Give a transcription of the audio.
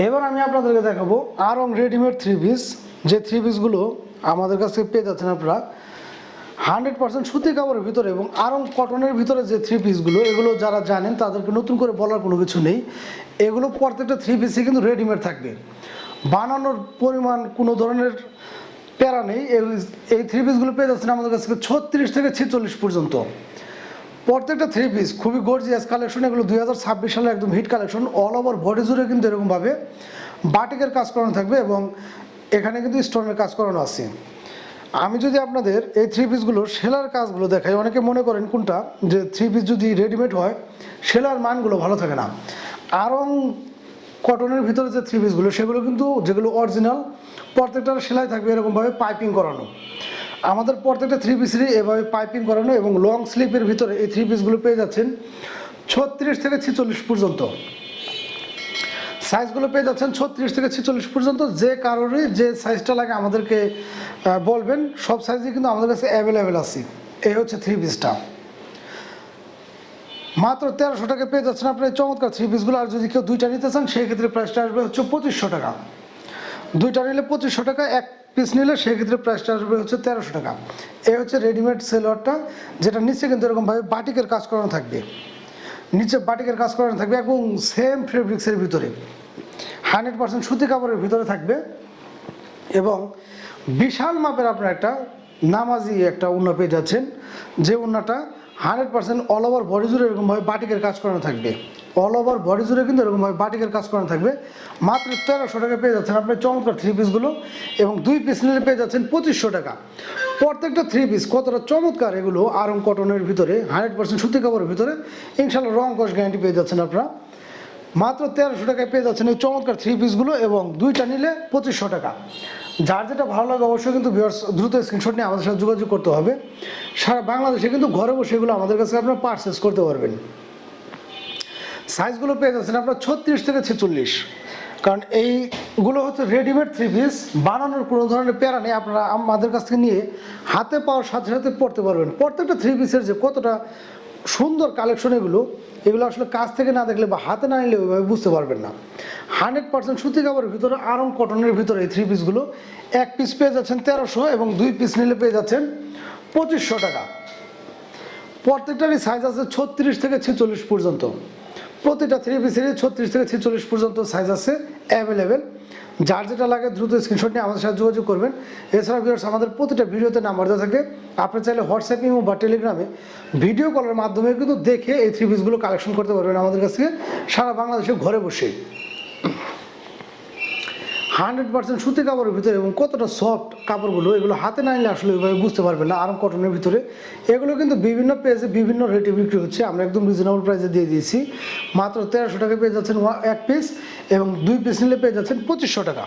এবার আমি আপনাদেরকে দেখাবো আরং রেডিমেড থ্রি পিস, যে থ্রি পিসগুলো আমাদের কাছে পেয়ে যাচ্ছেন আপনারা 100% সুতি কাপড়ের ভিতরে এবং আরং কটনের ভিতরে যে থ্রি পিসগুলো, এগুলো যারা জানেন তাদেরকে নতুন করে বলার কোনো কিছু নেই। এগুলো প্রত্যেকটা থ্রি পিসই কিন্তু রেডিমেড থাকবে, বানানোর পরিমাণ কোনো ধরনের প্যারা নেই। এই থ্রি পিসগুলো পেয়ে যাচ্ছেন আমাদের কাছে 36 থেকে 46 পর্যন্ত। প্রত্যেকটা থ্রি পিস খুবই গর্জিয়াস কালেকশন। এগুলো 2026 সালে একদম hit collection. All over body জুড়ে কিন্তু এরকমভাবে বাটিকের কাজ করানো থাকবে এবং এখানে কিন্তু স্টোনের কাজ করানো আছে। আমি যদি আপনাদের এই থ্রি পিসগুলোর সেলার কাজগুলো দেখাই, অনেকে মনে করেন কোনটা যে থ্রি পিস যদি রেডিমেড হয় সেলার মানগুলো ভালো থাকে না। আরং কটনের ভিতরে যে থ্রি পিসগুলো সেগুলো কিন্তু যেগুলো অরিজিনাল প্রত্যেকটার সেলাই থাকবে এরকমভাবে পাইপিং করানো। আমাদের প্রত্যেকটা থ্রি পিসেরই এভাবে পাইপিং করানো এবং লং স্লিপের ভিতরে এই থ্রি পিসগুলো পেয়ে যাচ্ছেন 36 থেকে 46 পর্যন্ত। সাইজগুলো পেয়ে যাচ্ছেন 36 থেকে 46 পর্যন্ত। যে কারোরই যে সাইজটা লাগে আমাদেরকে বলবেন, সব সাইজই কিন্তু আমাদের কাছে অ্যাভেলেবেল আছে। এই হচ্ছে থ্রি পিসটা, মাত্র 1300 টাকা পেয়ে যাচ্ছেন আপনি এই চমৎকার থ্রি পিসগুলো। আর যদি কেউ দুইটা নিতে চান সেই ক্ষেত্রে প্রাইসটা আসবে হচ্ছে 2500 টাকা। দুইটা নিলে 2500 টাকা, এক পিস নিলে সেক্ষেত্রে প্রাইসটা আসবে হচ্ছে 1300 টাকা। এই হচ্ছে রেডিমেড সেলোয়ারটা, যেটা নিচে কিন্তু এরকমভাবে বাটিকের কাজ করানো থাকবে, নিচে বাটিকের কাজ করানো থাকবে এবং সেম ফেব্রিক্সের ভিতরে 100% সুতি কাপড়ের ভিতরে থাকবে এবং বিশাল মাপের আপনার একটা নামাজি একটা ওড়না পেয়ে যাচ্ছেন, যে ওড়নাটা 100% অল ওভার বডি জুড়ে এরকমভাবে বাটিকের কাজ করানো থাকবে। অল ওভার বডি জুড়ে কিন্তু এরকমভাবে বাটিকের কাজ করানো থাকবে। মাত্র 1300 টাকা পেয়ে যাচ্ছেন আপনি চমৎকার থ্রি পিসগুলো এবং দুই পিস নিলে পেয়ে যাচ্ছেন 2500 টাকা। প্রত্যেকটা থ্রি পিস কতটা চমৎকার, এগুলো আরং কটনের ভিতরে 100% সুতি কাপড়ের ভিতরে, ইনশাল্লাহ রং কস গ্যারান্টি পেয়ে যাচ্ছেন আপনারা। মাত্র 1300 টাকায় পেয়ে যাচ্ছেন এই চমৎকার থ্রি পিসগুলো এবং দুইটা নিলে 2500 টাকা। যার যেটা ভালো লাগে অবশ্যই কিন্তু ভিউয়ার্স দ্রুত স্ক্রিনশট নিয়ে আমাদের সাথে যোগাযোগ করতে হবে। সারা বাংলাদেশে কিন্তু ঘরে বসে এগুলো আমাদের কাছে আপনারা পারচেস করতে পারবেন। সাইজগুলো পেয়ে যাচ্ছেন আপনার 36 থেকে 46, কারণ এইগুলো হচ্ছে রেডিমেড থ্রি পিস, বানানোর কোনো ধরনের প্যারা নেই। আপনারা আমাদের কাছ থেকে নিয়ে হাতে পাওয়ার সাথে সাথে পড়তে পারবেন। প্রত্যেকটা থ্রি পিসের যে কতটা সুন্দর কালেকশন, এগুলো আসলে কাছ থেকে না দেখলে বা হাতে না নিলে ওইভাবে বুঝতে পারবেন না। 100% সুতি কাপড়ের ভিতরে আরং কটনের ভিতরে এই থ্রি পিসগুলো এক পিস পেয়ে যাচ্ছেন 1300 এবং দুই পিস নিলে পেয়ে যাচ্ছেন 2500 টাকা। প্রত্যেকটারই সাইজ আছে 36 থেকে 46 পর্যন্ত। প্রতিটা থ্রি পিসেরই 36 থেকে 46 পর্যন্ত সাইজ আছে অ্যাভেলেবেল। যার যেটা লাগে দ্রুত স্ক্রিনশট নিয়ে আমাদের সাথে যোগাযোগ করবেন। এছাড়া ভিউয়ার্স আমাদের প্রতিটা ভিডিওতে নাম্বার দেওয়া থাকে, আপনি চাইলে হোয়াটসঅ্যাপ ইমো বা টেলিগ্রামে ভিডিও কলের মাধ্যমে কিন্তু দেখে এই থ্রি পিসগুলো কালেকশন করতে পারবেন আমাদের কাছ থেকে সারা বাংলাদেশে ঘরে বসেই। 100% সুতি কাপড়ের ভিতরে এবং কতটা সফট কাপড়গুলো, এগুলো হাতে না নিলে আসলে ওইভাবে বুঝতে পারবেন না। আরং কটনের ভিতরে এগুলো কিন্তু বিভিন্ন পেজে বিভিন্ন রেটে বিক্রি হচ্ছে, আমরা একদম রিজনেবল প্রাইসে দিয়ে দিয়েছি। মাত্র 1300 টাকা পেয়ে যাচ্ছেন এক পিস এবং দুই পিস নিলে পেয়ে যাচ্ছেন 2500 টাকা।